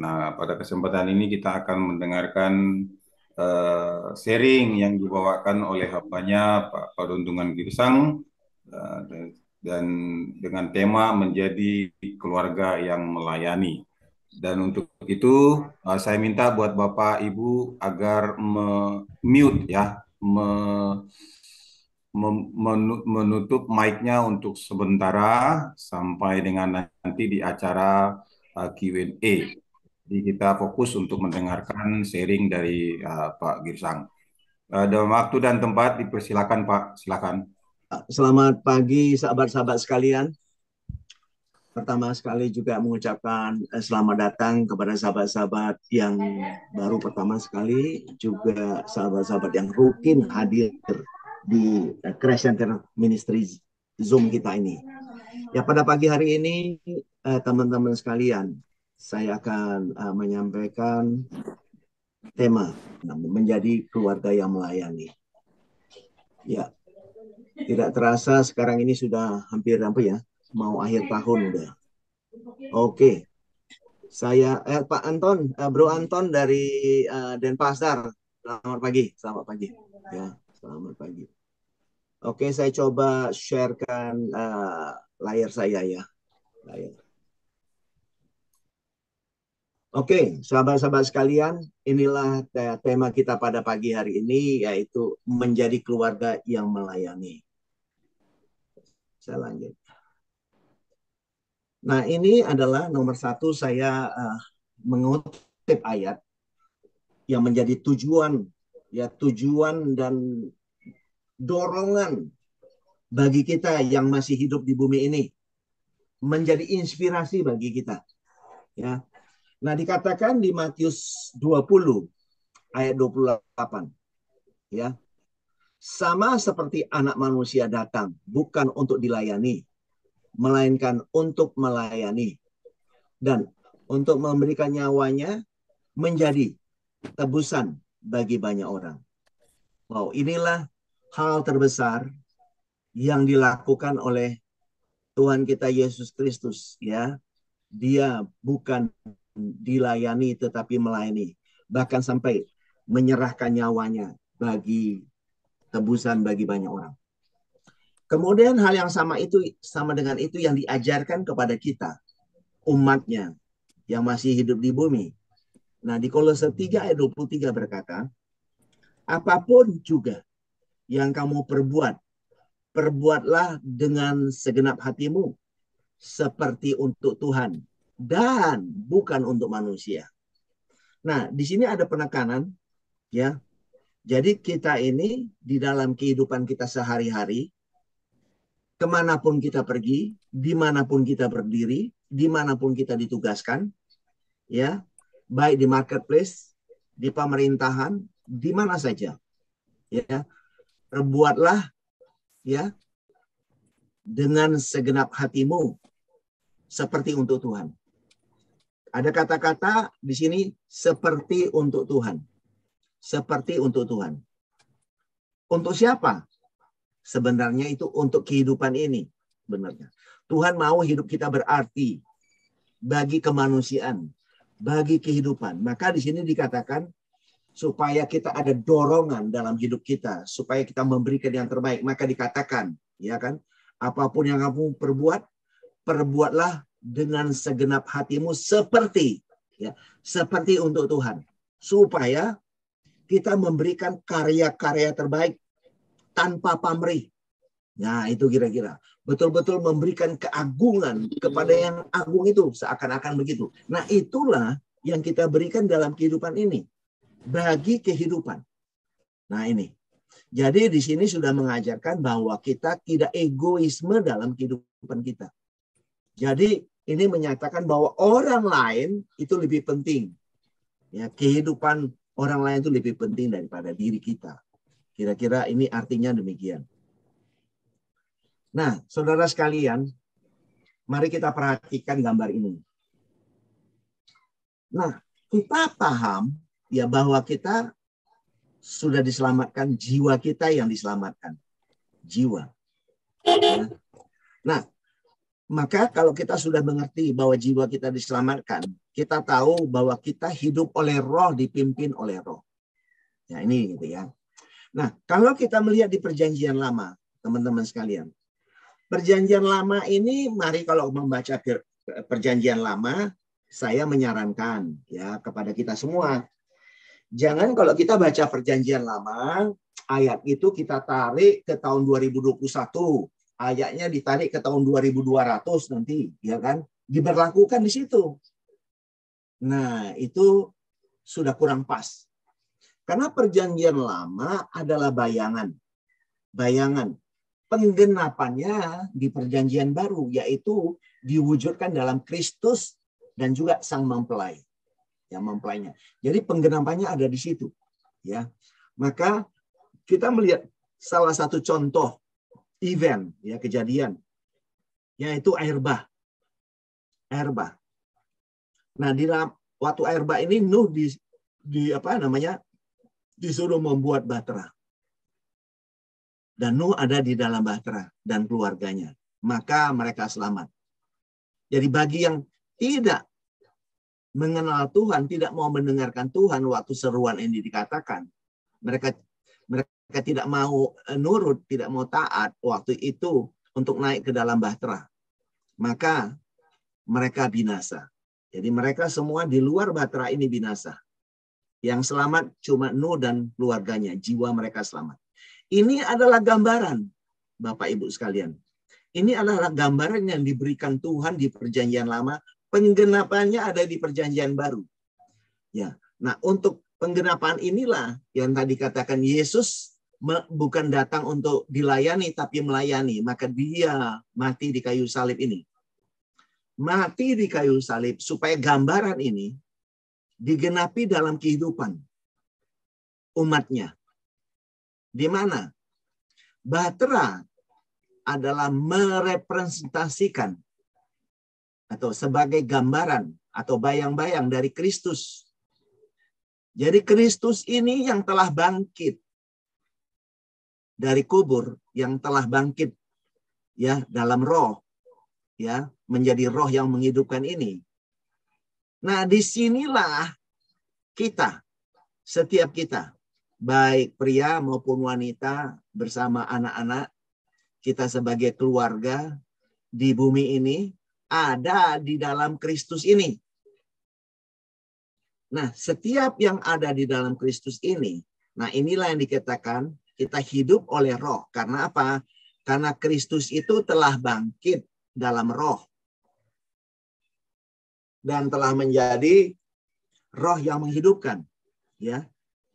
Nah, pada kesempatan ini kita akan mendengarkan sharing yang dibawakan oleh hambanya Pak Paruntungan Girsang, dan dengan tema menjadi keluarga yang melayani. Dan untuk itu saya minta buat Bapak Ibu agar mute ya, menutup mic-nya untuk sementara sampai dengan nanti di acara Q&A. Jadi kita fokus untuk mendengarkan sharing dari Pak Girsang. Dalam waktu dan tempat dipersilakan Pak, silakan. Selamat pagi sahabat-sahabat sekalian. Pertama sekali juga mengucapkan selamat datang kepada sahabat-sahabat yang baru pertama sekali, juga sahabat-sahabat yang rutin hadir di Crash Center Ministry Zoom kita ini. Ya, pada pagi hari ini teman-teman sekalian, saya akan menyampaikan tema menjadi keluarga yang melayani. Ya, tidak terasa sekarang ini sudah hampir mau akhir tahun udah. Oke, saya Pak Anton, Bro Anton dari Denpasar. Selamat pagi, selamat pagi. Ya, selamat pagi. Oke, saya coba sharekan layar saya ya. Layar. Oke, sahabat-sahabat sekalian, inilah tema kita pada pagi hari ini, yaitu menjadi keluarga yang melayani. Saya lanjut. Nah, ini adalah nomor satu, saya mengutip ayat yang menjadi tujuan dan dorongan bagi kita yang masih hidup di bumi ini, menjadi inspirasi bagi kita. Ya. Nah, dikatakan di Matius 20 ayat 28, ya. Sama seperti anak manusia datang bukan untuk dilayani, melainkan untuk melayani dan untuk memberikan nyawanya menjadi tebusan bagi banyak orang. Wow, inilah hal terbesar yang dilakukan oleh Tuhan kita Yesus Kristus, ya. Dia bukan dilayani tetapi melayani, bahkan sampai menyerahkan nyawanya bagi tebusan bagi banyak orang. Kemudian hal yang sama dengan itu yang diajarkan kepada kita, umatnya yang masih hidup di bumi. Nah, di Kolose 3 ayat 23 berkata, apapun juga yang kamu perbuat, perbuatlah dengan segenap hatimu, seperti untuk Tuhan dan bukan untuk manusia. Nah, di sini ada penekanan, ya. Jadi kita ini di dalam kehidupan kita sehari-hari, kemanapun kita pergi, dimanapun kita berdiri, dimanapun kita ditugaskan, ya, baik di marketplace, di pemerintahan, di mana saja, ya, perbuatlah, ya, dengan segenap hatimu seperti untuk Tuhan. Ada kata-kata di sini seperti untuk Tuhan. Seperti untuk Tuhan. Untuk siapa? Sebenarnya itu untuk kehidupan ini. Benarnya. Tuhan mau hidup kita berarti bagi kemanusiaan, bagi kehidupan. Maka di sini dikatakan supaya kita ada dorongan dalam hidup kita, supaya kita memberikan yang terbaik. Maka dikatakan, ya kan, apapun yang kamu perbuat, perbuatlah dengan segenap hatimu seperti, ya, seperti untuk Tuhan, supaya kita memberikan karya-karya terbaik tanpa pamrih. Nah, itu kira-kira betul-betul memberikan keagungan kepada yang agung itu, seakan-akan begitu. Nah, itulah yang kita berikan dalam kehidupan ini, bagi kehidupan. Nah, ini. Jadi di sini sudah mengajarkan bahwa kita tidak egoisme dalam kehidupan kita. Jadi ini menyatakan bahwa orang lain itu lebih penting. Ya, kehidupan orang lain itu lebih penting daripada diri kita. Kira-kira ini artinya demikian. Nah, saudara sekalian, mari kita perhatikan gambar ini. Nah, kita paham ya bahwa kita sudah diselamatkan, jiwa kita yang diselamatkan. Jiwa. Ya. Nah, maka kalau kita sudah mengerti bahwa jiwa kita diselamatkan, kita tahu bahwa kita hidup oleh roh, dipimpin oleh roh. Ya, ini gitu ya. Nah, kalau kita melihat di perjanjian lama, teman-teman sekalian. Perjanjian lama ini, mari kalau membaca perjanjian lama, saya menyarankan ya kepada kita semua. Jangan kalau kita baca perjanjian lama, ayat itu kita tarik ke tahun 2021. Ayatnya ditarik ke tahun 2200 nanti, ya kan? Diberlakukan di situ. Nah, itu sudah kurang pas. Karena perjanjian lama adalah bayangan. Bayangan. Penggenapannya di perjanjian baru, yaitu diwujudkan dalam Kristus dan juga sang mempelai. Ya, mempelainya. Jadi penggenapannya ada di situ. Ya. Maka kita melihat salah satu contoh event, ya, kejadian, yaitu air bah. Air bah. Nah, di waktu air bah ini Nuh disuruh membuat bahtera. Dan Nuh ada di dalam bahtera dan keluarganya. Maka mereka selamat. Jadi bagi yang tidak mengenal Tuhan, tidak mau mendengarkan Tuhan waktu seruan ini dikatakan, mereka tidak mau nurut, tidak mau taat waktu itu untuk naik ke dalam bahtera. Maka mereka binasa. Jadi mereka semua di luar bahtera ini binasa. Yang selamat cuma Nuh dan keluarganya, jiwa mereka selamat. Ini adalah gambaran, Bapak Ibu sekalian. Ini adalah gambaran yang diberikan Tuhan di perjanjian lama, penggenapannya ada di perjanjian baru. Ya. Nah, untuk penggenapan inilah yang tadi katakan Yesus bukan datang untuk dilayani tapi melayani, maka dia mati di kayu salib ini. Mati di kayu salib supaya gambaran ini digenapi dalam kehidupan umatnya. Di mana bahtera adalah merepresentasikan atau sebagai gambaran atau bayang-bayang dari Kristus. Jadi Kristus ini yang telah bangkit dari kubur, yang telah bangkit ya dalam roh, ya menjadi roh yang menghidupkan ini. Nah, disinilah kita, setiap kita, baik pria maupun wanita bersama anak-anak, kita sebagai keluarga di bumi ini ada di dalam Kristus ini. Nah, setiap yang ada di dalam Kristus ini, nah inilah yang dikatakan kita hidup oleh roh. Karena apa? Karena Kristus itu telah bangkit dalam roh. Dan telah menjadi roh yang menghidupkan. Ya.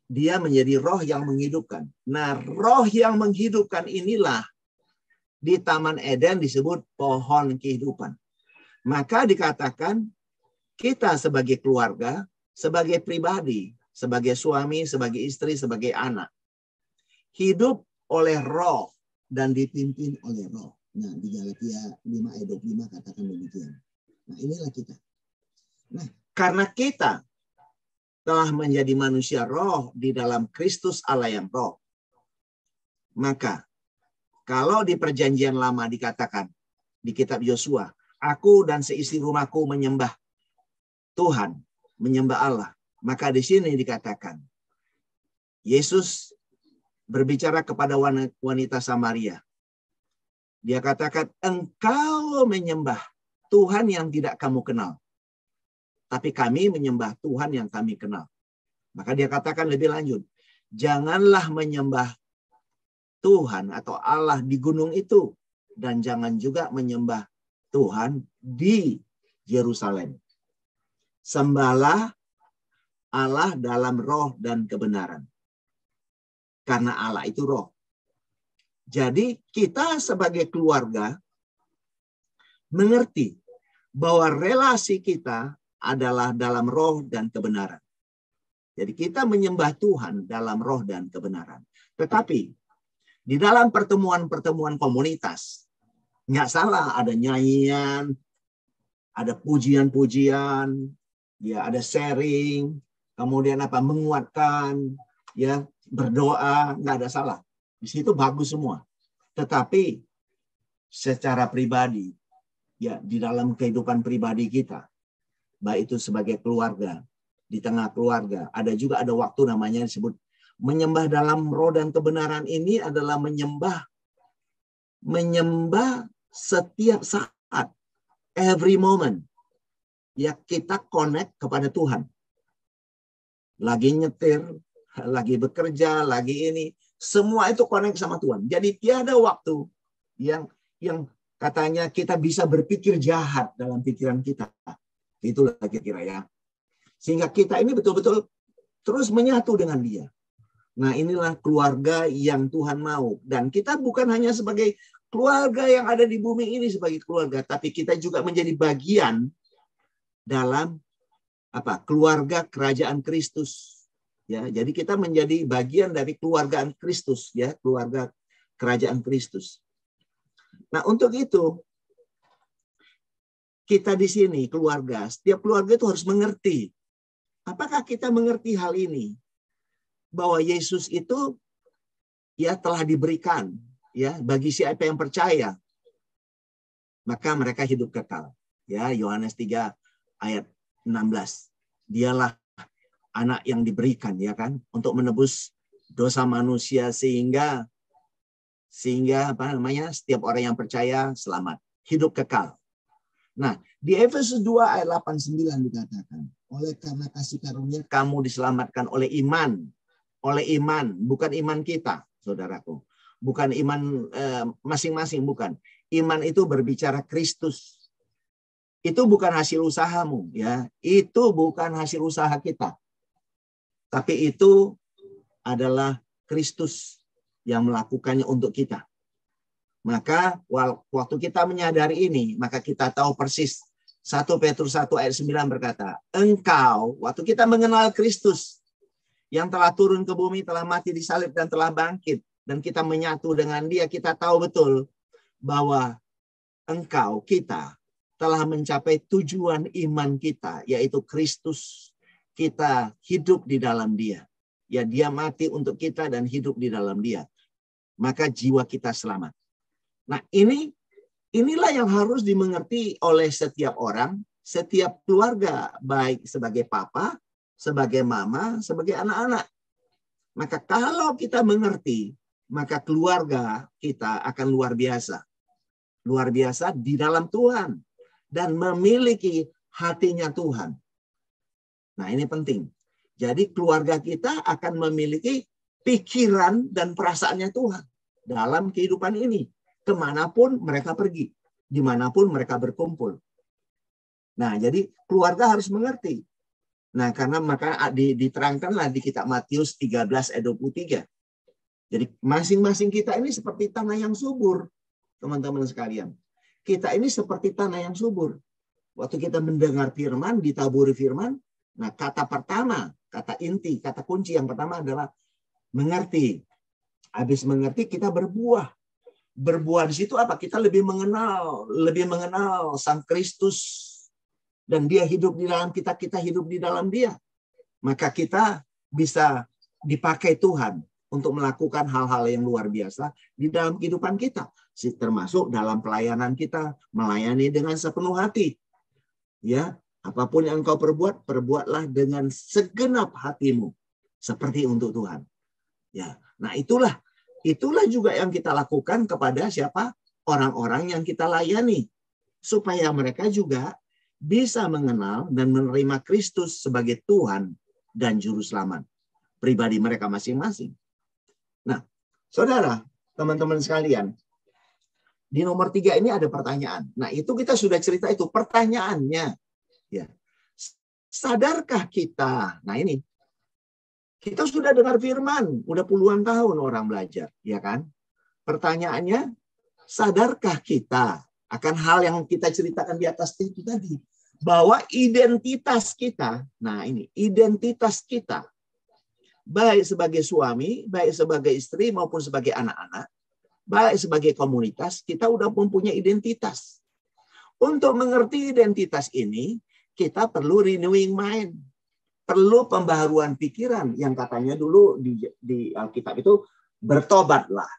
Dia menjadi roh yang menghidupkan. Nah, roh yang menghidupkan inilah di Taman Eden disebut pohon kehidupan. Maka dikatakan kita sebagai keluarga, sebagai pribadi, sebagai suami, sebagai istri, sebagai anak, hidup oleh roh dan dipimpin oleh roh. Nah, di Galatia 5 ayat 25 katakan demikian. Nah, inilah kita. Nah, karena kita telah menjadi manusia roh di dalam Kristus Allah yang roh, maka kalau di perjanjian lama dikatakan di kitab Yosua, aku dan seisi rumahku menyembah Tuhan, menyembah Allah. Maka di sini dikatakan, Yesus berbicara kepada wanita Samaria. Dia katakan, engkau menyembah Tuhan yang tidak kamu kenal. Tapi kami menyembah Tuhan yang kami kenal. Maka dia katakan lebih lanjut, janganlah menyembah Tuhan atau Allah di gunung itu. Dan jangan juga menyembah Tuhan di Yerusalem. Sembahlah Allah dalam roh dan kebenaran. Karena Allah itu roh. Jadi kita sebagai keluarga mengerti bahwa relasi kita adalah dalam roh dan kebenaran. Jadi kita menyembah Tuhan dalam roh dan kebenaran. Tetapi di dalam pertemuan-pertemuan komunitas, nggak salah ada nyanyian, ada pujian-pujian, ya ada sharing, kemudian menguatkan, ya berdoa, nggak ada salah. Di situ bagus semua. Tetapi secara pribadi, ya di dalam kehidupan pribadi kita, baik itu sebagai keluarga, di tengah keluarga. Ada waktu namanya disebut menyembah dalam roh dan kebenaran. Ini adalah menyembah setiap saat, every moment. Ya, kita connect kepada Tuhan. Lagi nyetir, lagi bekerja, lagi ini, semua itu connect sama Tuhan. Jadi tiada waktu yang katanya kita bisa berpikir jahat dalam pikiran kita. Itulah kira-kira ya. Sehingga kita ini betul-betul terus menyatu dengan Dia. Nah, inilah keluarga yang Tuhan mau. Dan kita bukan hanya sebagai keluarga yang ada di bumi ini sebagai keluarga, tapi kita juga menjadi bagian dalam keluarga kerajaan Kristus. Ya, jadi kita menjadi bagian dari keluarga Kristus, ya, keluarga kerajaan Kristus. Nah, untuk itu kita di sini keluarga, setiap keluarga itu harus mengerti. Apakah kita mengerti hal ini? Bahwa Yesus itu ya telah diberikan ya bagi siapa yang percaya, maka mereka hidup kekal. Ya, Yohanes 3 ayat 16. Dialah anak yang diberikan ya kan untuk menebus dosa manusia sehingga setiap orang yang percaya selamat, hidup kekal. Nah, di Efesus 2 ayat 8-9 dikatakan, oleh karena kasih karunia kamu diselamatkan oleh iman. Oleh iman, bukan iman kita, saudaraku. Bukan iman masing-masing, bukan. Iman itu berbicara Kristus. Itu bukan hasil usahamu, ya. Itu bukan hasil usaha kita. Tapi itu adalah Kristus yang melakukannya untuk kita. Maka waktu kita menyadari ini, maka kita tahu persis. 1 Petrus 1 ayat 9 berkata, engkau, waktu kita mengenal Kristus, yang telah turun ke bumi, telah mati di salib dan telah bangkit, dan kita menyatu dengan Dia, kita tahu betul bahwa kita telah mencapai tujuan iman kita, yaitu Kristus. Kita hidup di dalam Dia. Ya, Dia mati untuk kita dan hidup di dalam Dia. Maka jiwa kita selamat. Nah, inilah yang harus dimengerti oleh setiap orang, setiap keluarga, baik sebagai papa, sebagai mama, sebagai anak-anak. Maka kalau kita mengerti, maka keluarga kita akan luar biasa. Luar biasa di dalam Tuhan. Dan memiliki hatinya Tuhan. Nah, ini penting. Jadi keluarga kita akan memiliki pikiran dan perasaannya Tuhan dalam kehidupan ini. Kemanapun mereka pergi. Dimanapun mereka berkumpul. Nah, jadi keluarga harus mengerti. Nah, karena maka diterangkanlah di kitab Matius 13 ayat 23. Jadi masing-masing kita ini seperti tanah yang subur, teman-teman sekalian. Kita ini seperti tanah yang subur. Waktu kita mendengar firman, ditaburi firman, nah kata pertama, kata inti, kata kunci yang pertama adalah mengerti. Habis mengerti kita berbuah. Berbuah di situ apa? Kita lebih mengenal Sang Kristus. Dan Dia hidup di dalam kita, kita hidup di dalam Dia. Maka kita bisa dipakai Tuhan untuk melakukan hal-hal yang luar biasa di dalam kehidupan kita. Termasuk dalam pelayanan kita, melayani dengan sepenuh hati. Ya, apapun yang engkau perbuat, perbuatlah dengan segenap hatimu. Seperti untuk Tuhan. Ya, nah itulah juga yang kita lakukan kepada siapa? Orang-orang yang kita layani. Supaya mereka juga bisa mengenal dan menerima Kristus sebagai Tuhan dan Juru Selamat pribadi mereka masing-masing. Nah, saudara, teman-teman sekalian, di nomor 3 ini ada pertanyaan. Nah, itu kita sudah cerita itu. Pertanyaannya, ya, sadarkah kita? Nah, ini kita sudah dengar firman, udah puluhan tahun orang belajar, ya kan? Pertanyaannya, sadarkah kita akan hal yang kita ceritakan di atas itu tadi? Bahwa identitas kita, nah ini, identitas kita, baik sebagai suami, baik sebagai istri, maupun sebagai anak-anak, baik sebagai komunitas, kita udah mempunyai identitas. Untuk mengerti identitas ini, kita perlu renewing mind. Perlu pembaharuan pikiran yang katanya dulu di Alkitab itu bertobatlah.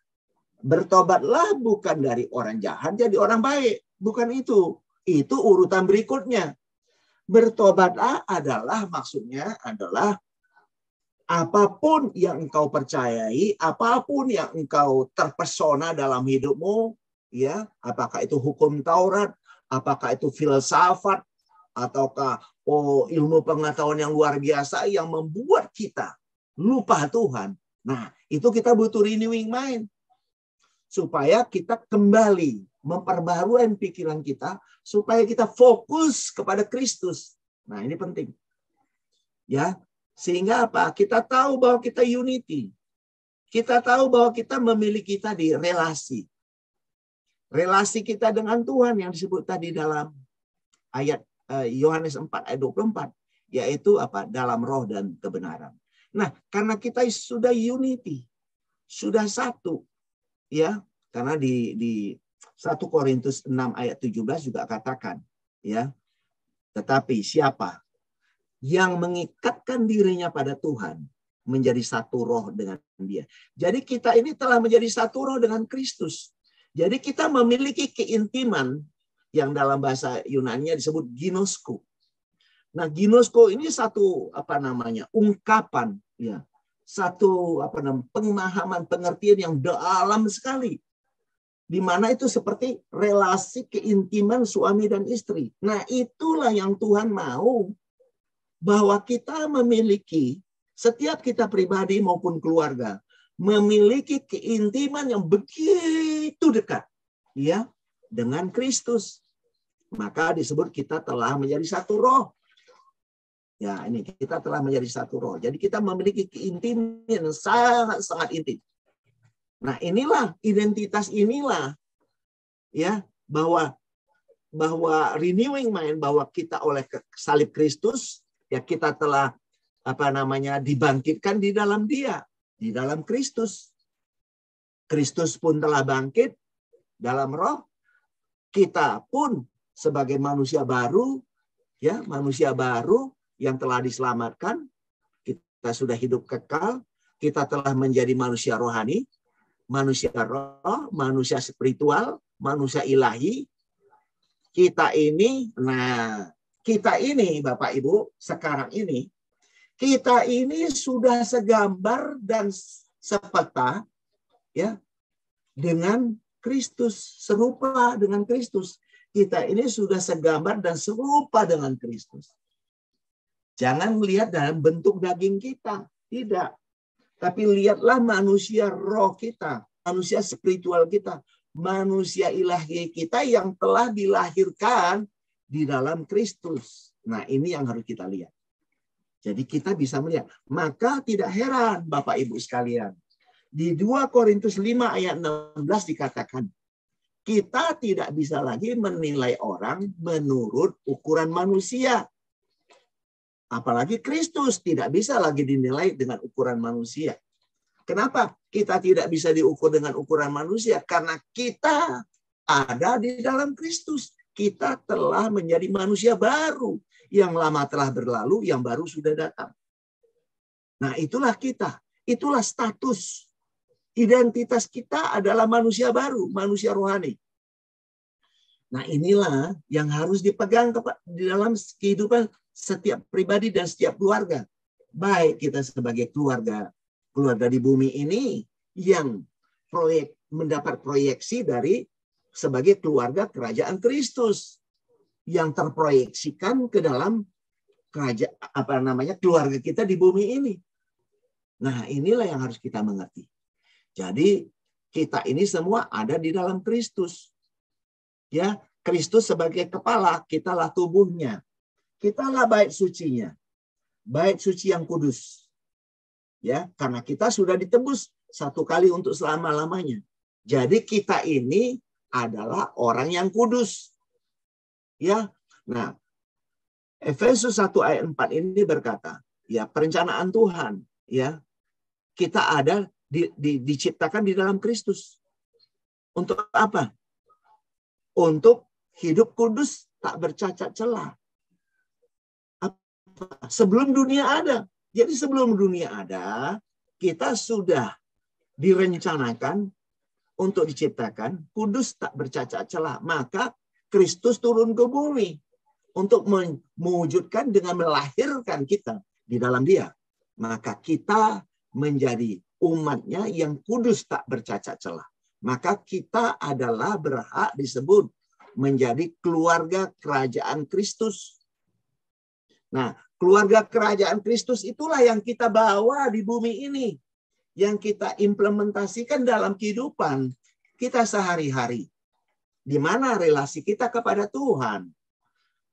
Bertobatlah bukan dari orang jahat jadi orang baik. Bukan itu. Itu urutan berikutnya. Bertobatlah adalah maksudnya adalah apapun yang engkau percayai, apapun yang engkau terpesona dalam hidupmu, ya, apakah itu hukum Taurat, apakah itu filsafat, ataukah ilmu pengetahuan yang luar biasa yang membuat kita lupa Tuhan. Nah, itu kita butuh renewing mind supaya kita kembali memperbarui pikiran kita supaya kita fokus kepada Kristus. Nah, ini penting. Ya, sehingga apa? Kita tahu bahwa kita unity. Kita tahu bahwa kita memiliki tadi relasi. Relasi kita dengan Tuhan yang disebut tadi dalam ayat Yohanes 4 ayat 24, yaitu apa? Dalam roh dan kebenaran. Nah, karena kita sudah unity, sudah satu, ya, karena di 1 Korintus 6 ayat 17 juga katakan, ya, tetapi siapa yang mengikatkan dirinya pada Tuhan menjadi satu roh dengan Dia. Jadi kita ini telah menjadi satu roh dengan Kristus. Jadi kita memiliki keintiman yang dalam bahasa Yunani disebut ginosko. Nah, ginosko ini satu ungkapan, ya, satu pemahaman, pengertian yang dalam sekali, di mana itu seperti relasi keintiman suami dan istri. Nah, itulah yang Tuhan mau, bahwa kita memiliki, setiap kita pribadi maupun keluarga, memiliki keintiman yang begitu dekat, ya, dengan Kristus. Maka disebut kita telah menjadi satu roh. Ya, ini kita telah menjadi satu roh. Jadi kita memiliki keintiman yang sangat-sangat intim. Nah, inilah identitas inilah, ya, bahwa renewing mind, bahwa kita oleh salib Kristus, ya, kita telah dibangkitkan di dalam Dia, di dalam Kristus. Kristus pun telah bangkit dalam roh. Kita pun sebagai manusia baru, ya, manusia baru yang telah diselamatkan, kita sudah hidup kekal, kita telah menjadi manusia rohani, manusia roh, manusia spiritual, manusia ilahi. Kita ini Bapak Ibu, sekarang ini, kita ini sudah segambar dan sepeta, ya, dengan Kristus, serupa dengan Kristus. Kita ini sudah segambar dan serupa dengan Kristus. Jangan melihat dalam bentuk daging kita, tidak. Tapi lihatlah manusia roh kita, manusia spiritual kita, manusia ilahi kita yang telah dilahirkan di dalam Kristus. Nah, ini yang harus kita lihat. Jadi kita bisa melihat. Maka tidak heran Bapak Ibu sekalian. Di 2 Korintus 5 ayat 16 dikatakan, kita tidak bisa lagi menilai orang menurut ukuran manusia. Apalagi Kristus tidak bisa lagi dinilai dengan ukuran manusia. Kenapa kita tidak bisa diukur dengan ukuran manusia? Karena kita ada di dalam Kristus. Kita telah menjadi manusia baru. Yang lama telah berlalu, yang baru sudah datang. Nah, itulah kita. Itulah status. Identitas kita adalah manusia baru, manusia rohani. Nah, inilah yang harus dipegang di dalam kehidupan setiap pribadi dan setiap keluarga. Baik kita sebagai keluarga di bumi ini yang mendapat proyeksi dari sebagai keluarga kerajaan Kristus yang terproyeksikan ke dalam keluarga kita di bumi ini. Nah, inilah yang harus kita mengerti. Jadi kita ini semua ada di dalam Kristus. Ya, Kristus sebagai kepala, kitalah tubuhnya. Kitalah bait sucinya. Bait suci yang kudus. Ya, karena kita sudah ditebus satu kali untuk selama-lamanya. Jadi kita ini adalah orang yang kudus. Ya. Nah, Efesus 1 ayat 4 ini berkata, ya, perencanaan Tuhan, ya. Kita ada diciptakan di dalam Kristus. Untuk apa? Untuk hidup kudus, tak bercacat celah. Sebelum dunia ada. Jadi sebelum dunia ada, kita sudah direncanakan untuk diciptakan kudus tak bercacat celah. Maka Kristus turun ke bumi. untuk mewujudkan dengan melahirkan kita di dalam Dia. Maka kita menjadi umatnya yang kudus tak bercacat celah. Maka kita adalah berhak disebut menjadi keluarga kerajaan Kristus. Nah, keluarga kerajaan Kristus itulah yang kita bawa di bumi ini. Yang kita implementasikan dalam kehidupan kita sehari-hari. Di mana relasi kita kepada Tuhan.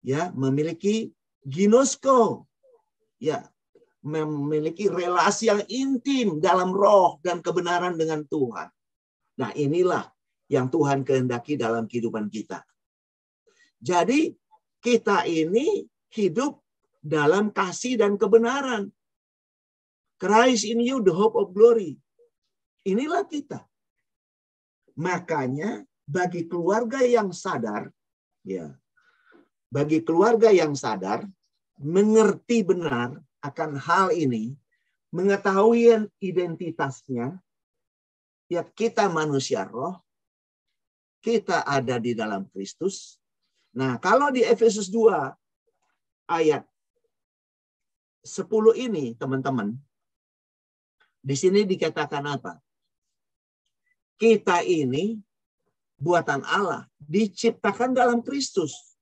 Ya, memiliki ginosko. Ya, memiliki relasi yang intim dalam roh dan kebenaran dengan Tuhan. Nah, inilah yang Tuhan kehendaki dalam kehidupan kita. Jadi, kita ini hidup dalam kasih dan kebenaran. Christ in you, the hope of glory. Inilah kita. Makanya, bagi keluarga yang sadar, ya, bagi keluarga yang sadar, mengerti benar akan hal ini, mengetahui identitasnya, ya kita manusia roh, kita ada di dalam Kristus. Nah, kalau di Efesus 2 ayat 10 ini, teman-teman, di sini dikatakan apa? Kita ini buatan Allah, diciptakan dalam Kristus.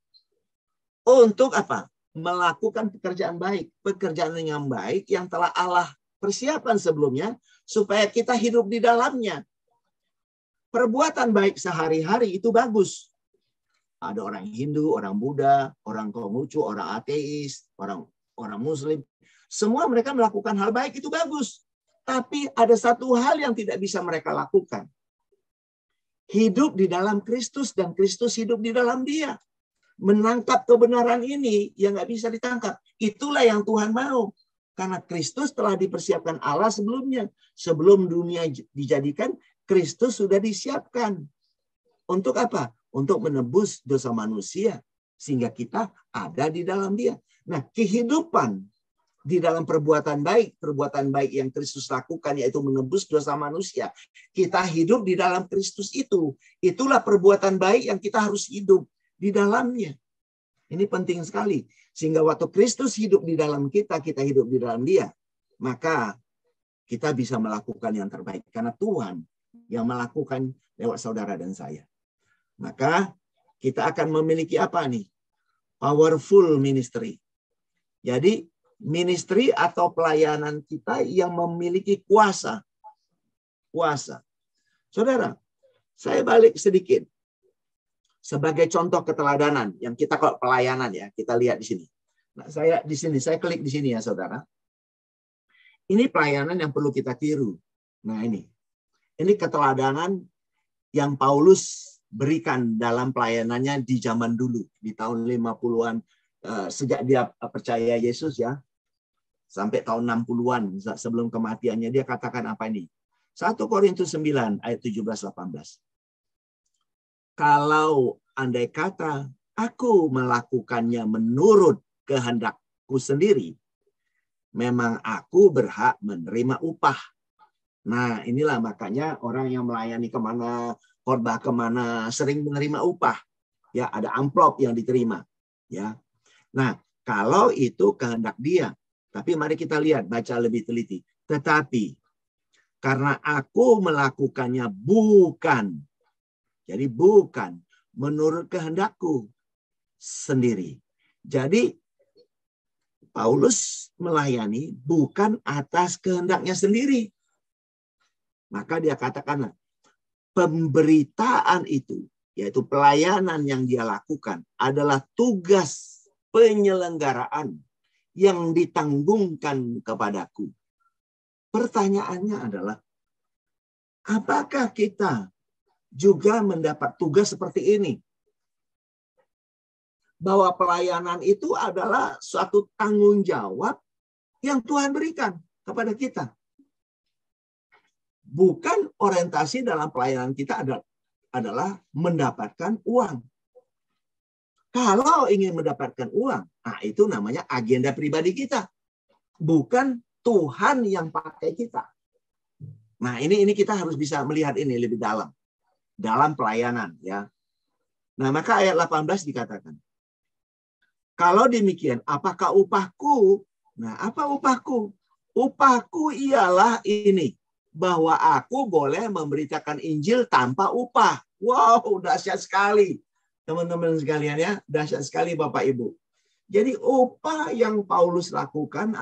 Untuk apa? Melakukan pekerjaan baik. Pekerjaan yang baik yang telah Allah persiapkan sebelumnya supaya kita hidup di dalamnya. Perbuatan baik sehari-hari itu bagus. Ada orang Hindu, orang Buddha, orang Konghucu, orang ateis, orang Muslim. Semua mereka melakukan hal baik itu bagus. Tapi ada satu hal yang tidak bisa mereka lakukan. Hidup di dalam Kristus dan Kristus hidup di dalam dia. Menangkap kebenaran ini yang nggak bisa ditangkap. Itulah yang Tuhan mau. Karena Kristus telah dipersiapkan Allah sebelumnya. Sebelum dunia dijadikan, Kristus sudah disiapkan. Untuk apa? Untuk menebus dosa manusia. Sehingga kita ada di dalam dia. Nah, kehidupan di dalam perbuatan baik yang Kristus lakukan, yaitu menebus dosa manusia. Kita hidup di dalam Kristus itu. Itulah perbuatan baik yang kita harus hidup di dalamnya. Ini penting sekali. Sehingga waktu Kristus hidup di dalam kita, kita hidup di dalam dia. Maka kita bisa melakukan yang terbaik. Karena Tuhan yang melakukan lewat saudara dan saya. Maka kita akan memiliki apa nih? Powerful ministry. Jadi ministry atau pelayanan kita yang memiliki kuasa. Kuasa. Saudara, saya balik sedikit. Sebagai contoh keteladanan yang kita kalau pelayanan ya, kita lihat di sini. Nah, saya klik di sini ya, saudara. Ini pelayanan yang perlu kita tiru. Nah, ini keteladanan yang Paulus berikan dalam pelayanannya di zaman dulu, di tahun 50-an, sejak dia percaya Yesus ya, sampai tahun 60-an sebelum kematiannya, dia katakan apa ini? 1 Korintus 9 ayat 17-18. Kalau andai kata aku melakukannya menurut kehendakku sendiri, memang aku berhak menerima upah. Nah, inilah makanya orang yang melayani kemana, khotbah kemana, sering menerima upah. Ya, ada amplop yang diterima. Ya. Nah, kalau itu kehendak dia. Tapi mari kita lihat, baca lebih teliti. Tetapi, karena aku melakukannya bukan. Jadi bukan menurut kehendakku sendiri. Jadi Paulus melayani bukan atas kehendaknya sendiri. Maka dia katakan pemberitaan itu, yaitu pelayanan yang dia lakukan adalah tugas penyelenggaraan yang ditanggungkan kepadaku. Pertanyaannya adalah, apakah kita juga mendapat tugas seperti ini? Bahwa pelayanan itu adalah suatu tanggung jawab yang Tuhan berikan kepada kita. Bukan orientasi dalam pelayanan kita adalah mendapatkan uang. Kalau ingin mendapatkan uang, nah itu namanya agenda pribadi kita. Bukan Tuhan yang pakai kita. Nah, ini kita harus bisa melihat ini lebih dalam pelayanan ya. Nah, maka ayat 18 dikatakan, Kalau demikian, apakah upahku? Nah, apa upahku? Upahku ialah ini, bahwa aku boleh memberitakan Injil tanpa upah. Wow, dahsyat sekali. Teman-teman sekalian ya, dahsyat sekali Bapak Ibu. Jadi upah yang Paulus lakukan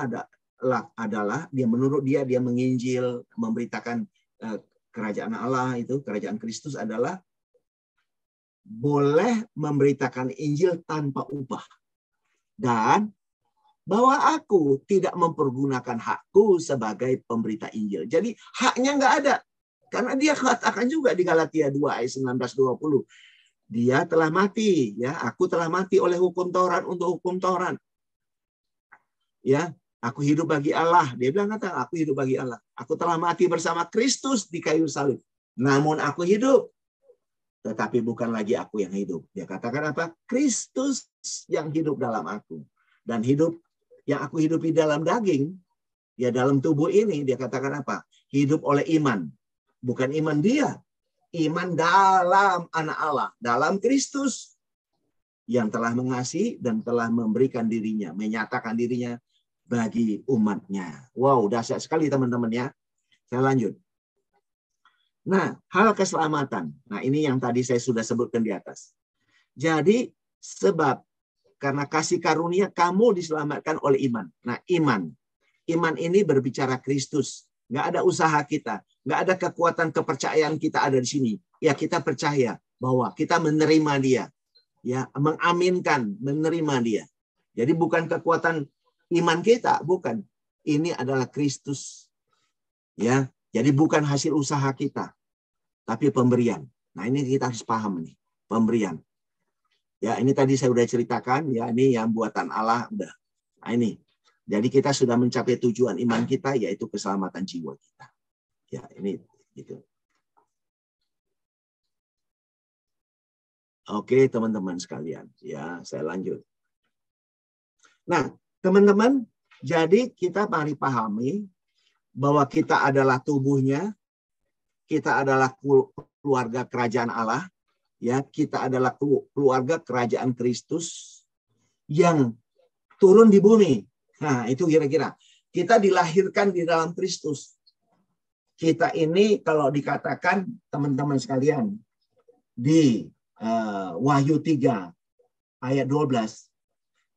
adalah dia menurut dia menginjil, memberitakan kerajaan Allah itu, kerajaan Kristus adalah boleh memberitakan Injil tanpa upah. Dan bahwa aku tidak mempergunakan hakku sebagai pemberita Injil. Jadi haknya nggak ada. Karena dia katakan juga di Galatia 2 ayat 19-20. Dia telah mati. Ya, aku telah mati oleh hukum Taurat untuk hukum Taurat. Ya, aku hidup bagi Allah. Dia bilang aku hidup bagi Allah. Aku telah mati bersama Kristus di kayu salib. Namun aku hidup. Tetapi bukan lagi aku yang hidup. Dia katakan apa? Kristus yang hidup dalam aku. Dan hidup yang aku hidupi dalam daging, ya dalam tubuh ini, dia katakan apa? Hidup oleh iman. Bukan iman dia. Iman dalam anak Allah. Dalam Kristus. Yang telah mengasihi dan telah memberikan dirinya. Menyatakan dirinya bagi umatnya. Wow, dahsyat sekali teman-teman ya. Saya lanjut. Nah, hal keselamatan. Nah, ini yang tadi saya sudah sebutkan di atas. Jadi, sebab karena kasih karunia kamu diselamatkan oleh iman. Nah, iman. Iman ini berbicara Kristus. Nggak ada usaha kita. Nggak ada kekuatan kepercayaan kita ada di sini. Ya, kita percaya bahwa kita menerima dia. Ya, mengaminkan, menerima dia. Jadi bukan kekuatan iman kita, bukan. Ini adalah Kristus. Ya, jadi bukan hasil usaha kita, tapi pemberian. Nah, ini kita harus paham nih, pemberian. Ya, ini tadi saya udah ceritakan, ya ini yang buatan Allah udah. Nah, ini. Jadi kita sudah mencapai tujuan iman kita, yaitu keselamatan jiwa kita. Ya, ini gitu. Oke, teman-teman sekalian. Ya, saya lanjut. Nah, teman-teman, jadi kita mari pahami bahwa kita adalah tubuhnya, kita adalah keluarga kerajaan Allah, ya, kita adalah keluarga kerajaan Kristus yang turun di bumi. Nah, itu kira-kira. Kita dilahirkan di dalam Kristus. Kita ini kalau dikatakan teman-teman sekalian di Wahyu 3 ayat 12,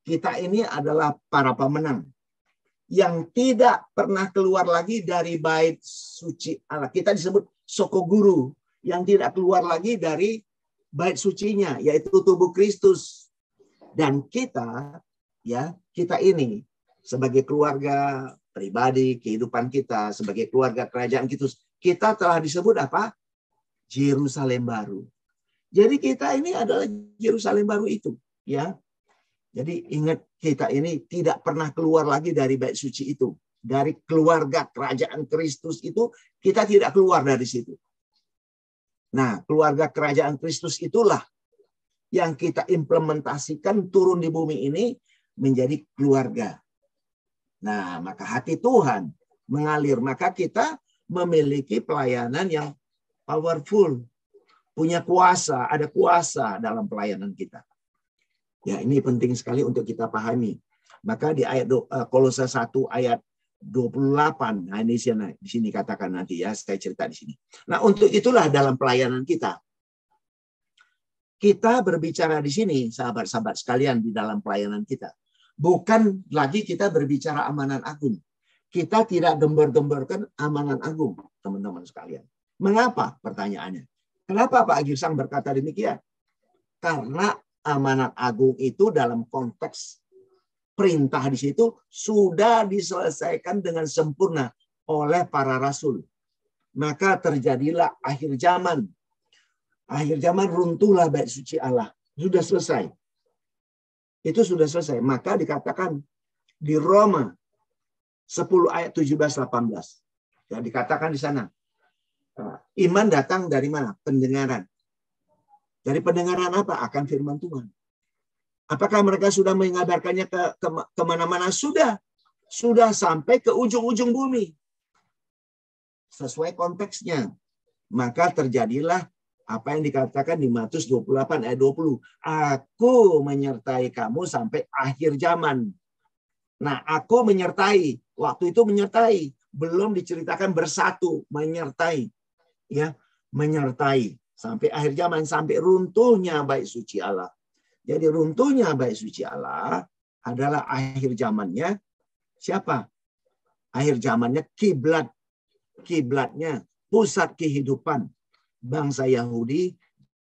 kita ini adalah para pemenang yang tidak pernah keluar lagi dari bait suci Allah. Kita disebut sokoguru, yang tidak keluar lagi dari bait sucinya, yaitu tubuh Kristus. Dan kita, ya, kita ini sebagai keluarga pribadi, kehidupan kita sebagai keluarga kerajaan Kristus, kita telah disebut apa? Yerusalem baru. Jadi kita ini adalah Yerusalem baru itu, ya. Jadi ingat, kita ini tidak pernah keluar lagi dari bait suci itu. Dari keluarga kerajaan Kristus itu, kita tidak keluar dari situ. Nah, keluarga kerajaan Kristus itulah yang kita implementasikan turun di bumi ini menjadi keluarga. Nah, maka hati Tuhan mengalir. Maka kita memiliki pelayanan yang powerful. Punya kuasa, ada kuasa dalam pelayanan kita. Ya, ini penting sekali untuk kita pahami. Maka di ayat Kolose 1 ayat 28. Nah, ini di sini katakan nanti ya, saya cerita di sini. Nah, untuk itulah dalam pelayanan kita. Kita berbicara di sini, sahabat-sahabat sekalian, di dalam pelayanan kita. Bukan lagi kita berbicara amanat agung. Kita tidak gembar-gemborkan amanat agung, teman-teman sekalian. Mengapa? Pertanyaannya. Kenapa Pak Girsang berkata demikian? Karena amanat agung itu dalam konteks perintah di situ sudah diselesaikan dengan sempurna oleh para rasul. Maka terjadilah akhir zaman. Akhir zaman runtuhlah bait suci Allah. Sudah selesai. Itu sudah selesai. Maka dikatakan di Roma 10 ayat 17-18. Ya, dikatakan di sana. Iman datang dari mana? Pendengaran. Dari pendengaran apa? Akan firman Tuhan. Apakah mereka sudah mengabarkannya kemana-mana? Sudah. Sudah sampai ke ujung-ujung bumi. Sesuai konteksnya. Maka terjadilah Apa yang dikatakan di Matius 28 ayat 20. Aku menyertai kamu sampai akhir zaman. Nah, aku menyertai. Waktu itu menyertai. Belum diceritakan bersatu. Menyertai. Ya, menyertai. Sampai akhir zaman. Sampai runtuhnya bait suci Allah. Jadi runtuhnya bait suci Allah adalah akhir zamannya. Siapa? Akhir zamannya kiblat. Kiblatnya. Pusat kehidupan bangsa Yahudi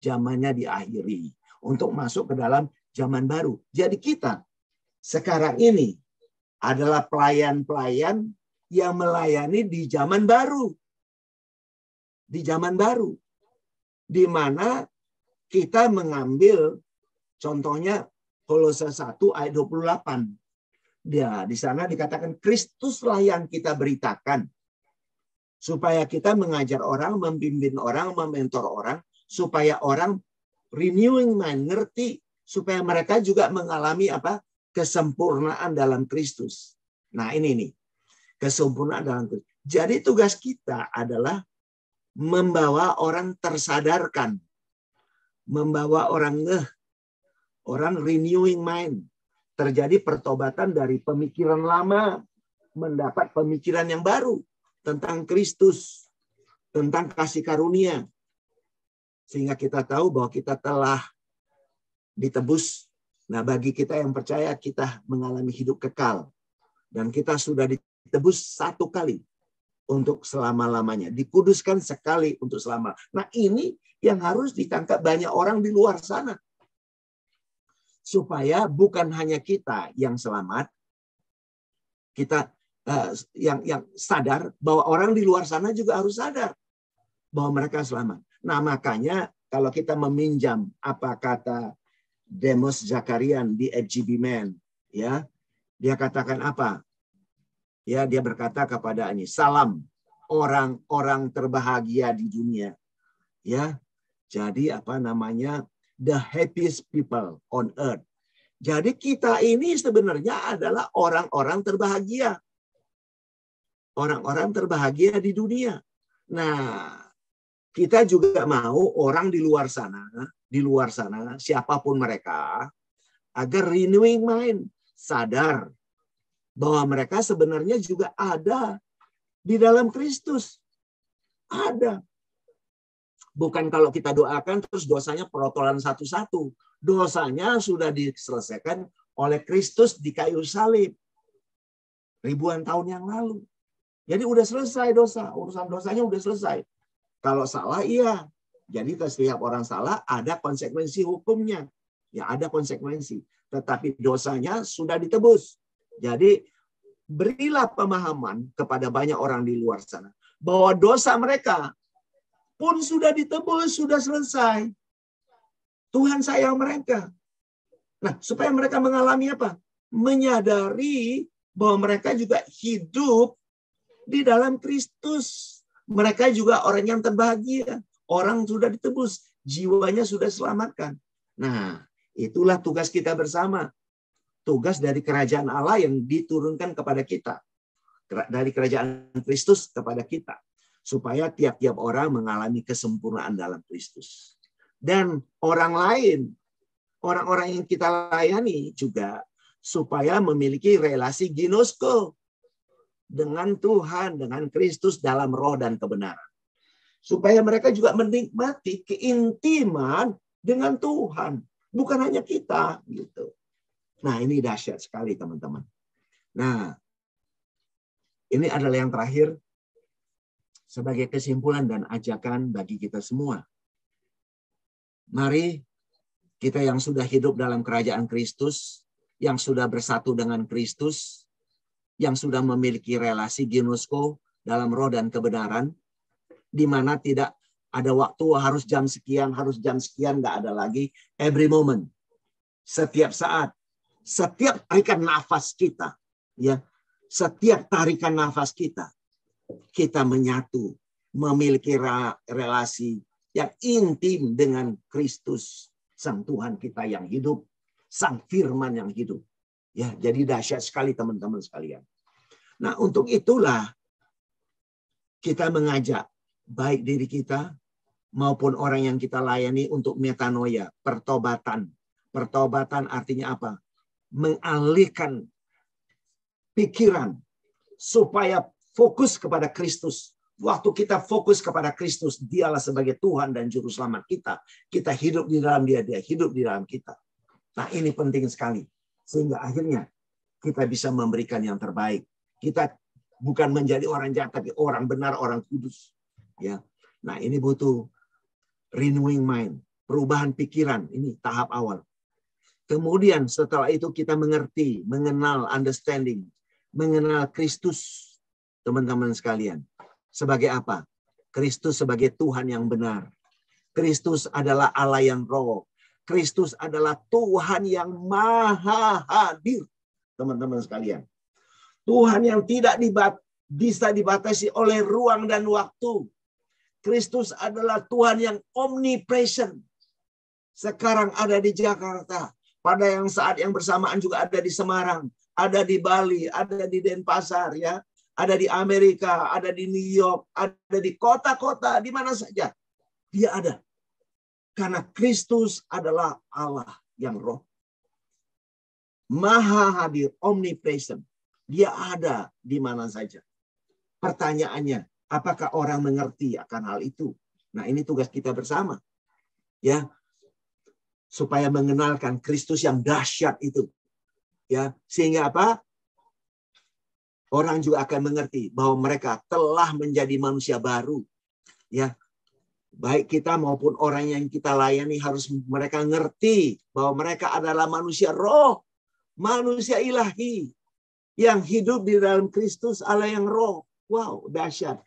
zamannya diakhiri untuk masuk ke dalam zaman baru. Jadi kita sekarang ini adalah pelayan-pelayan yang melayani di zaman baru. Di zaman baru. Di mana kita mengambil contohnya Kolose 1 ayat 28. Dia di sana dikatakan Kristuslah yang kita beritakan. Supaya kita mengajar orang, membimbing orang, mementor orang, supaya orang renewing mind, ngerti, supaya mereka juga mengalami apa? Kesempurnaan dalam Kristus. Nah, ini nih. Kesempurnaan dalam Kristus. Jadi tugas kita adalah membawa orang tersadarkan. Membawa orang orang renewing mind. Terjadi pertobatan dari pemikiran lama mendapat pemikiran yang baru. Tentang Kristus, tentang kasih karunia. Sehingga kita tahu bahwa kita telah ditebus. Nah, bagi kita yang percaya, kita mengalami hidup kekal. Dan kita sudah ditebus satu kali untuk selama-lamanya. Dikuduskan sekali untuk selama. Nah, ini yang harus ditangkap banyak orang di luar sana. Supaya bukan hanya kita yang selamat, kita yang sadar bahwa orang di luar sana juga harus sadar bahwa mereka selamat. Nah, makanya kalau kita meminjam apa kata Demos Zakarian di FGB Man, ya, dia katakan apa? Ya, dia berkata kepada ini, salam orang-orang terbahagia di dunia. Ya, jadi apa namanya? The happiest people on earth. Jadi kita ini sebenarnya adalah orang-orang terbahagia. Orang-orang terbahagia di dunia. Nah, kita juga mau orang di luar sana, siapapun mereka, agar renewing mind, sadar bahwa mereka sebenarnya juga ada di dalam Kristus. Ada. Bukan kalau kita doakan terus dosanya perotolan satu-satu. Dosanya sudah diselesaikan oleh Kristus di kayu salib. Ribuan tahun yang lalu. Jadi udah selesai dosa, urusan dosanya udah selesai. Kalau salah iya. Jadi setiap orang salah ada konsekuensi hukumnya. Ya ada konsekuensi. Tetapi dosanya sudah ditebus. Jadi berilah pemahaman kepada banyak orang di luar sana bahwa dosa mereka pun sudah ditebus, sudah selesai. Tuhan sayang mereka. Nah, supaya mereka mengalami apa? Menyadari bahwa mereka juga hidup di dalam Kristus. Mereka juga orang yang terbahagia. Orang sudah ditebus. Jiwanya sudah selamatkan. Nah, itulah tugas kita bersama. Tugas dari kerajaan Allah yang diturunkan kepada kita. Dari kerajaan Kristus kepada kita. Supaya tiap-tiap orang mengalami kesempurnaan dalam Kristus. Dan orang lain, orang-orang yang kita layani juga, supaya memiliki relasi ginosko dengan Tuhan, dengan Kristus dalam roh dan kebenaran. Supaya mereka juga menikmati keintiman dengan Tuhan. Bukan hanya kita. Gitu. Nah, ini dahsyat sekali teman-teman. Nah, ini adalah yang terakhir sebagai kesimpulan dan ajakan bagi kita semua. Mari kita yang sudah hidup dalam kerajaan Kristus, yang sudah bersatu dengan Kristus, yang sudah memiliki relasi ginosko dalam roh dan kebenaran, di mana tidak ada waktu harus jam sekian, nggak ada lagi. Every moment, setiap saat, setiap tarikan nafas kita, ya, setiap tarikan nafas kita menyatu, memiliki relasi yang intim dengan Kristus, Sang Tuhan kita yang hidup, Sang Firman yang hidup. Ya, jadi dahsyat sekali teman-teman sekalian. Nah, untuk itulah kita mengajak baik diri kita maupun orang yang kita layani untuk metanoia, pertobatan. Pertobatan artinya apa? Mengalihkan pikiran supaya fokus kepada Kristus. Waktu kita fokus kepada Kristus, Dialah sebagai Tuhan dan Juru Selamat kita. Kita hidup di dalam Dia, Dia hidup di dalam kita. Nah, ini penting sekali. Sehingga akhirnya kita bisa memberikan yang terbaik. Kita bukan menjadi orang jahat, tapi orang benar, orang kudus. Ya. Nah, ini butuh renewing mind, perubahan pikiran. Ini tahap awal. Kemudian setelah itu kita mengerti, mengenal, understanding, mengenal Kristus, teman-teman sekalian. Sebagai apa? Kristus sebagai Tuhan yang benar. Kristus adalah Allah yang roh. Kristus adalah Tuhan yang maha hadir, teman-teman sekalian. Tuhan yang tidak bisa dibatasi oleh ruang dan waktu. Kristus adalah Tuhan yang omnipresent. Sekarang ada di Jakarta. Pada yang saat yang bersamaan juga ada di Semarang, ada di Bali, ada di Denpasar, ya, ada di Amerika, ada di New York, ada di kota-kota, di mana saja Dia ada. Karena Kristus adalah Allah yang roh. Maha hadir, omnipresent. Dia ada di mana saja. Pertanyaannya, apakah orang mengerti akan hal itu? Nah, ini tugas kita bersama. Ya, supaya mengenalkan Kristus yang dahsyat itu. Ya, sehingga apa? Orang juga akan mengerti bahwa mereka telah menjadi manusia baru. Ya. Baik kita maupun orang yang kita layani harus mereka ngerti bahwa mereka adalah manusia roh, manusia ilahi yang hidup di dalam Kristus Allah yang roh. Wow, dahsyat.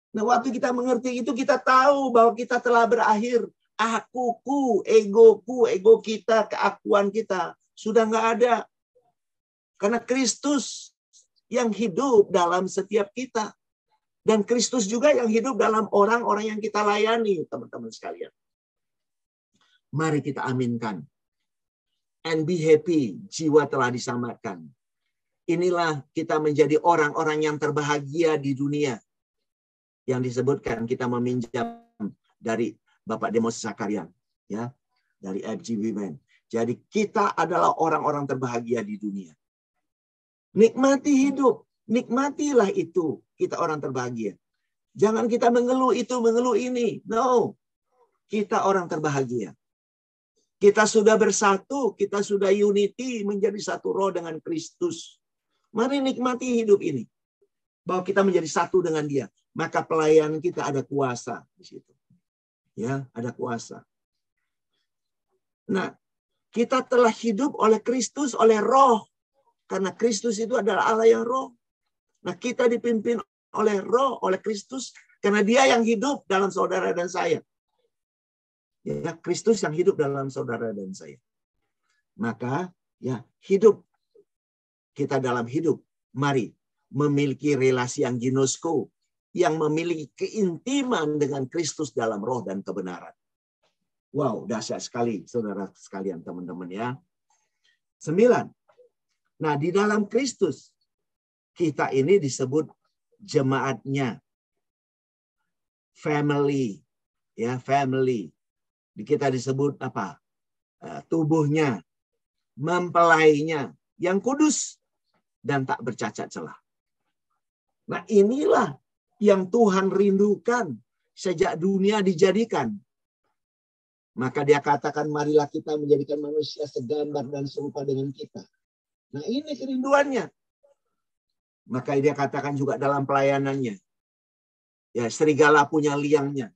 Nah, waktu kita mengerti itu kita tahu bahwa kita telah berakhir. Akuku, egoku, ego kita, keakuan kita sudah nggak ada. Karena Kristus yang hidup dalam setiap kita. Dan Kristus juga yang hidup dalam orang-orang yang kita layani, teman-teman sekalian. Mari kita aminkan. And be happy, jiwa telah diselamatkan. Inilah kita menjadi orang-orang yang terbahagia di dunia. Yang disebutkan kita meminjam dari Bapak Demos Zakaria, ya, dari FG Women. Jadi kita adalah orang-orang terbahagia di dunia. Nikmati hidup, nikmatilah itu. Kita orang terbahagia. Jangan kita mengeluh itu, mengeluh ini. No, kita orang terbahagia. Kita sudah bersatu, kita sudah unity, menjadi satu roh dengan Kristus. Mari nikmati hidup ini. Bahwa kita menjadi satu dengan Dia. Maka pelayanan kita ada kuasa di situ. Ya, ada kuasa. Nah, kita telah hidup oleh Kristus, oleh roh. Karena Kristus itu adalah Allah yang roh. Nah, kita dipimpin oleh roh, oleh Kristus. Karena Dia yang hidup dalam saudara dan saya. Ya, Kristus yang hidup dalam saudara dan saya. Maka, ya, hidup. Kita dalam hidup. Mari memiliki relasi yang ginosko. Yang memiliki keintiman dengan Kristus dalam roh dan kebenaran. Wow, dahsyat sekali, saudara sekalian, teman-teman ya. 9. Nah, di dalam Kristus, kita ini disebut jemaatnya. Family. Ya, family. Kita disebut apa? Tubuhnya. Mempelainya. Yang kudus. Dan tak bercacat celah. Nah, inilah yang Tuhan rindukan sejak dunia dijadikan. Maka Dia katakan, marilah kita menjadikan manusia segambar dan serupa dengan kita. Nah, ini kerinduannya. Maka Dia katakan juga dalam pelayanannya. Ya, serigala punya liangnya.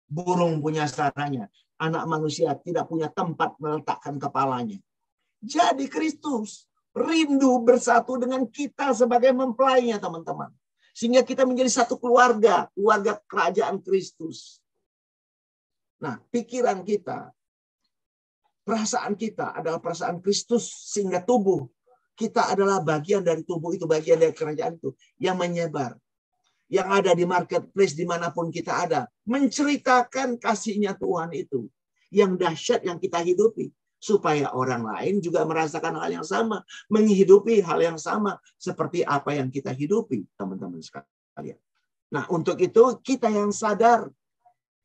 Burung punya sarangnya. Anak manusia tidak punya tempat meletakkan kepalanya. Jadi Kristus rindu bersatu dengan kita sebagai mempelainya, teman-teman. Sehingga kita menjadi satu keluarga, keluarga kerajaan Kristus. Nah, pikiran kita, perasaan kita adalah perasaan Kristus, sehingga tubuh kita adalah bagian dari tubuh itu, bagian dari kerajaan itu, yang menyebar. Yang ada di marketplace dimanapun kita ada, menceritakan kasih-Nya Tuhan itu. Yang dahsyat yang kita hidupi. Supaya orang lain juga merasakan hal yang sama. Menghidupi hal yang sama. Seperti apa yang kita hidupi, teman-teman sekalian. Nah, untuk itu kita yang sadar.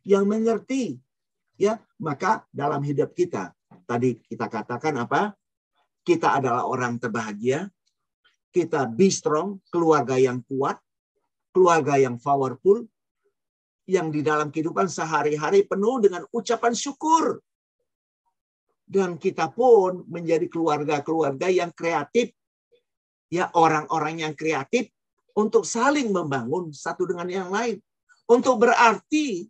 yang mengerti. Ya, maka dalam hidup kita, tadi kita katakan apa? Kita adalah orang terbahagia, kita be strong, keluarga yang kuat, keluarga yang powerful, yang di dalam kehidupan sehari-hari penuh dengan ucapan syukur. Dan kita pun menjadi keluarga-keluarga yang kreatif, ya, orang-orang yang kreatif untuk saling membangun satu dengan yang lain, untuk berarti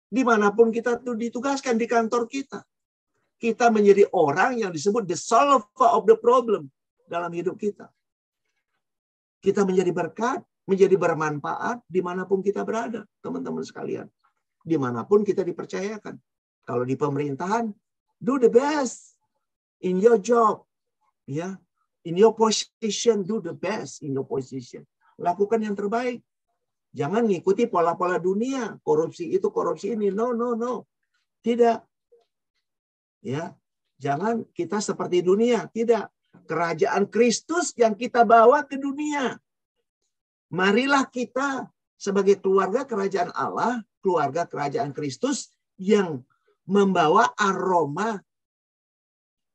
dimanapun kita ditugaskan di kantor kita. Kita menjadi orang yang disebut the solver of the problem dalam hidup kita. Kita menjadi berkat, menjadi bermanfaat dimanapun kita berada, teman-teman sekalian. Dimanapun kita dipercayakan. Kalau di pemerintahan, do the best in your job. Ya, in your position, do the best in your position. Lakukan yang terbaik. Jangan ngikuti pola-pola dunia. Korupsi itu, korupsi ini. No, no, no. Tidak. Ya, jangan kita seperti dunia. Tidak. Kerajaan Kristus yang kita bawa ke dunia. Marilah kita sebagai keluarga kerajaan Allah, keluarga kerajaan Kristus yang membawa aroma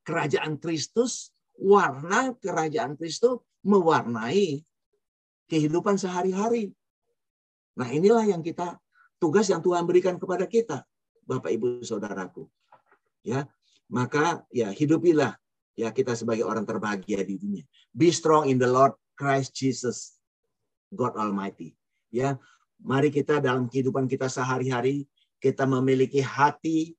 kerajaan Kristus, warna kerajaan Kristus mewarnai kehidupan sehari-hari. Nah, inilah yang kita, tugas yang Tuhan berikan kepada kita, Bapak Ibu Saudaraku. Ya, maka ya hidupilah ya kita sebagai orang terbahagia di dunia. Be strong in the Lord Christ Jesus, God Almighty. Ya, mari kita dalam kehidupan kita sehari-hari kita memiliki hati,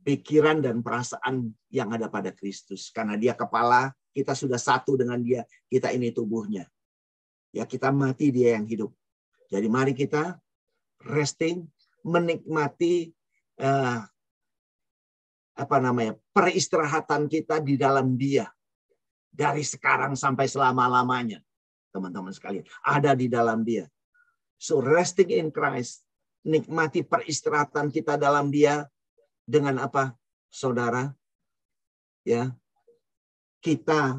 pikiran dan perasaan yang ada pada Kristus. Karena Dia kepala, kita sudah satu dengan Dia. Kita ini tubuhnya. Ya, kita mati, Dia yang hidup. Jadi mari kita resting, menikmati peristirahatan kita di dalam Dia. Dari sekarang sampai selama-lamanya. Teman-teman sekalian, ada di dalam Dia. So resting in Christ, nikmati peristirahatan kita dalam Dia dengan apa, saudara? Ya, kita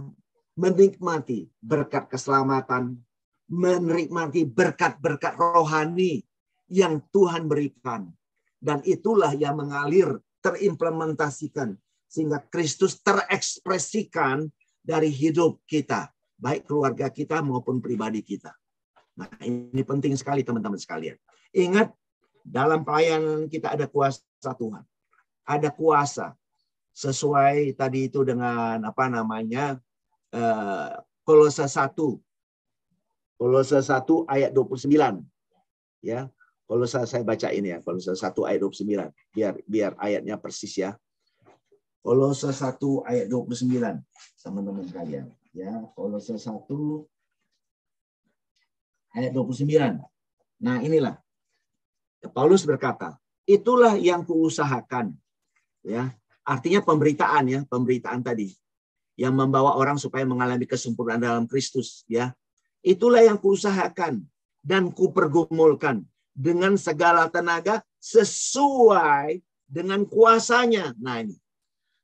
menikmati berkat keselamatan, menikmati berkat-berkat rohani yang Tuhan berikan. Dan itulah yang mengalir, terimplementasikan. Sehingga Kristus terekspresikan dari hidup kita. Baik keluarga kita maupun pribadi kita. Nah, ini penting sekali teman-teman sekalian. Ingat, dalam pelayanan kita ada kuasa Tuhan. Ada kuasa. Sesuai tadi itu dengan Kolose 1. Kolose 1 ayat 29. Ya, Kolose saya baca ini ya, Kolose 1 ayat 29. Biar ayatnya persis ya. Kolose 1 ayat 29. Teman-teman sekalian, ya, Kolose 1 ayat 29. Nah, inilah. Paulus berkata, itulah yang kuusahakan. Ya, artinya pemberitaan ya, pemberitaan tadi yang membawa orang supaya mengalami kesempurnaan dalam Kristus, ya. Itulah yang kuusahakan dan kupergumulkan dengan segala tenaga sesuai dengan kuasanya. Nah, ini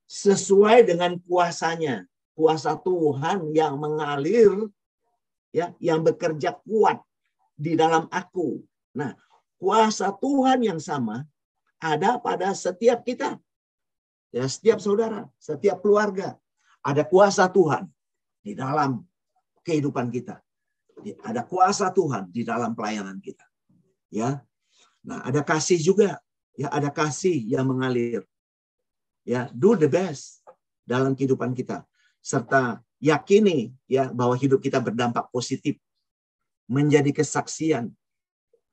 sesuai dengan kuasanya, kuasa Tuhan yang mengalir, ya, yang bekerja kuat di dalam aku. Nah, kuasa Tuhan yang sama ada pada setiap kita, ya, setiap saudara, setiap keluarga. Ada kuasa Tuhan di dalam kehidupan kita. Ada kuasa Tuhan di dalam pelayanan kita. Ya. Nah, ada kasih juga. Ya, ada kasih yang mengalir. Ya, do the best dalam kehidupan kita. Serta yakini ya bahwa hidup kita berdampak positif. Menjadi kesaksian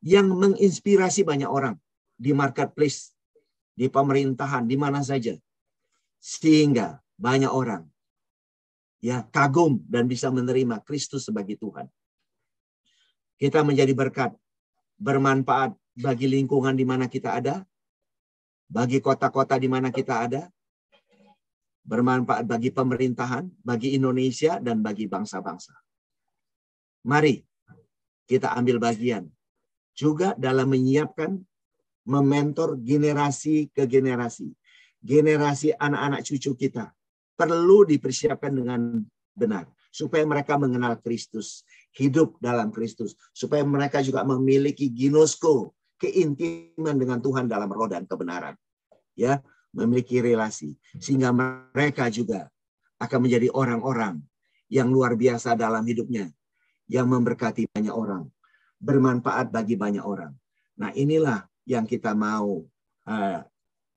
yang menginspirasi banyak orang di marketplace, di pemerintahan, di mana saja. Sehingga banyak orang ya kagum dan bisa menerima Kristus sebagai Tuhan. Kita menjadi berkat, bermanfaat bagi lingkungan di mana kita ada, bagi kota-kota di mana kita ada, bermanfaat bagi pemerintahan, bagi Indonesia, dan bagi bangsa-bangsa. Mari kita ambil bagian juga dalam menyiapkan, mementor generasi ke generasi. Generasi anak-anak cucu kita perlu dipersiapkan dengan benar. Supaya mereka mengenal Kristus, hidup dalam Kristus. Supaya mereka juga memiliki ginosko, keintiman dengan Tuhan dalam roh dan kebenaran. Ya, memiliki relasi sehingga mereka juga akan menjadi orang-orang yang luar biasa dalam hidupnya, yang memberkati banyak orang, bermanfaat bagi banyak orang. Nah, inilah yang kita mau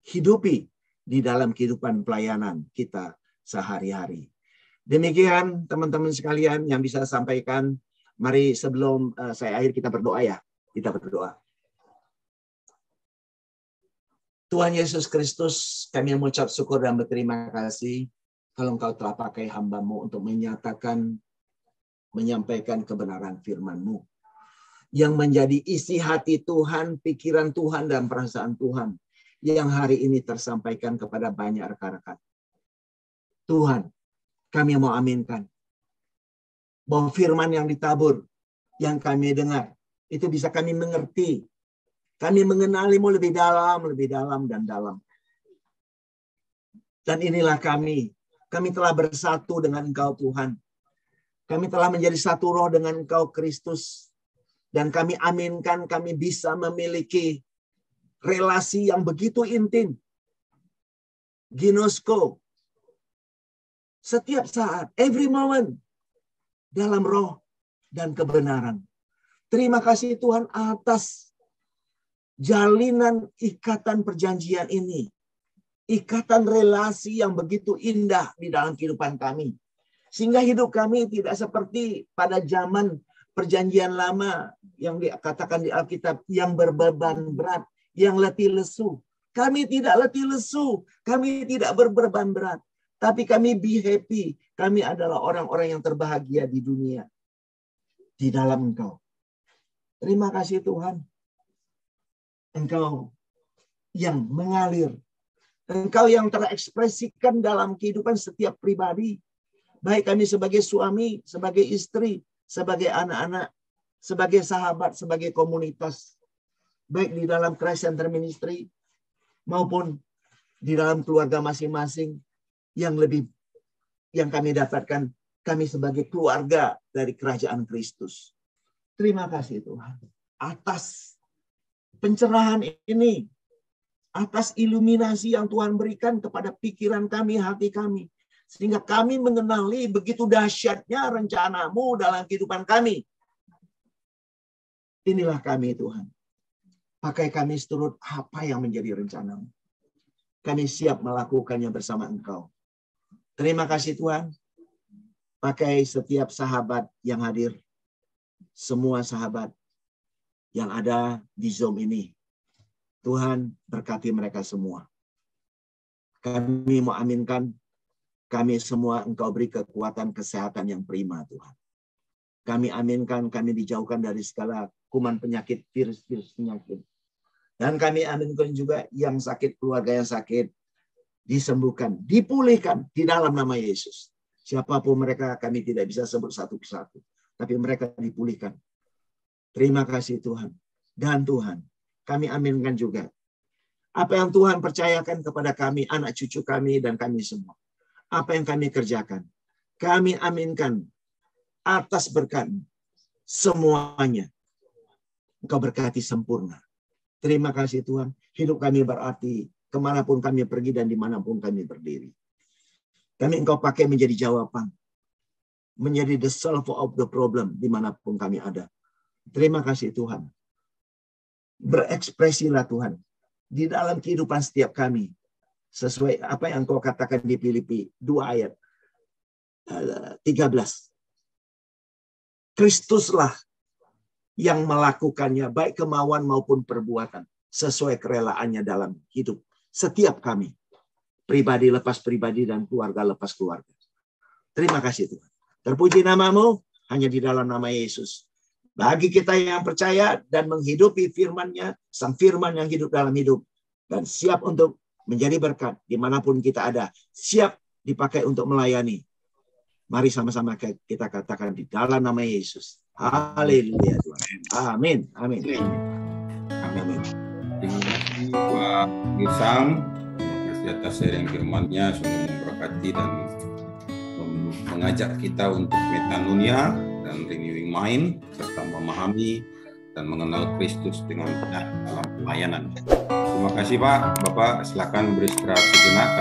hidupi di dalam kehidupan pelayanan kita sehari-hari. Demikian teman-teman sekalian yang bisa saya sampaikan. Mari sebelum saya akhir kita berdoa ya. Kita berdoa. Tuhan Yesus Kristus, kami mengucap syukur dan berterima kasih kalau Engkau telah pakai hamba-Mu untuk menyatakan, menyampaikan kebenaran firman-Mu yang menjadi isi hati Tuhan, pikiran Tuhan, dan perasaan Tuhan yang hari ini tersampaikan kepada banyak rekan-rekan. Tuhan, kami mau aminkan bahwa firman yang ditabur, yang kami dengar, itu bisa kami mengerti. Kami mengenali-Mu lebih dalam, dan dalam. Dan inilah kami. Kami telah bersatu dengan Engkau, Tuhan. Kami telah menjadi satu roh dengan Engkau, Kristus. Dan kami aminkan kami bisa memiliki relasi yang begitu intim. Ginosko. Setiap saat, every moment. Dalam roh dan kebenaran. Terima kasih Tuhan atas jalinan ikatan perjanjian ini. Ikatan relasi yang begitu indah di dalam kehidupan kami. Sehingga hidup kami tidak seperti pada zaman perjanjian lama yang dikatakan di Alkitab yang berbeban berat, yang letih lesu. Kami tidak letih lesu, kami tidak berbeban berat. Tapi kami be happy. Kami adalah orang-orang yang terbahagia di dunia. Di dalam Engkau. Terima kasih Tuhan. Engkau yang mengalir. Engkau yang terekspresikan dalam kehidupan setiap pribadi. Baik kami sebagai suami, sebagai istri, sebagai anak-anak, sebagai sahabat, sebagai komunitas. Baik di dalam Christ Center Ministry maupun di dalam keluarga masing-masing yang kami dapatkan, kami sebagai keluarga dari kerajaan Kristus. Terima kasih Tuhan atas pencerahan ini, atas iluminasi yang Tuhan berikan kepada pikiran kami, hati kami, sehingga kami mengenali begitu dahsyatnya rencana-Mu dalam kehidupan kami. Inilah kami Tuhan. Pakai kami seturut apa yang menjadi rencana-Mu. Kami siap melakukannya bersama Engkau. Terima kasih Tuhan. Pakai setiap sahabat yang hadir. Semua sahabat yang ada di Zoom ini. Tuhan berkati mereka semua. Kami mau aminkan. Kami semua Engkau beri kekuatan kesehatan yang prima Tuhan. Kami aminkan kami dijauhkan dari segala kuman penyakit, virus-virus penyakit. Dan kami aminkan juga yang sakit, keluarga yang sakit. Disembuhkan, dipulihkan di dalam nama Yesus. Siapapun mereka kami tidak bisa sebut satu persatu. Tapi mereka dipulihkan. Terima kasih Tuhan. Dan Tuhan, kami aminkan juga. Apa yang Tuhan percayakan kepada kami, anak cucu kami dan kami semua. Apa yang kami kerjakan. Kami aminkan atas berkat semuanya. Engkau berkati sempurna. Terima kasih Tuhan. Hidup kami berarti kemanapun kami pergi dan dimanapun kami berdiri. Kami Engkau pakai menjadi jawaban. Menjadi the solver of the problem dimanapun kami ada. Terima kasih Tuhan. Berekspresilah Tuhan. Di dalam kehidupan setiap kami. Sesuai apa yang Engkau katakan di Filipi 2 ayat 13. Kristuslah yang melakukannya baik kemauan maupun perbuatan. Sesuai kerelaannya dalam hidup setiap kami. Pribadi lepas pribadi dan keluarga lepas keluarga. Terima kasih Tuhan. Terpuji nama-Mu hanya di dalam nama Yesus. Bagi kita yang percaya dan menghidupi firman-Nya, Sang Firman yang hidup dalam hidup. Dan siap untuk menjadi berkat dimanapun kita ada. Siap dipakai untuk melayani. Mari sama-sama kita katakan di dalam nama Yesus. Haleluya Tuhan. Amin. Amin. Amin. Terima kasih Pak Gisang. Terima kasih atas sharing firman-Nya, sungguh memberkati dan mengajak kita untuk metanoia dan renewing mind serta memahami dan mengenal Kristus dengan benar dalam pelayanan. Terima kasih Pak. Bapak silakan beristirahat sejenak.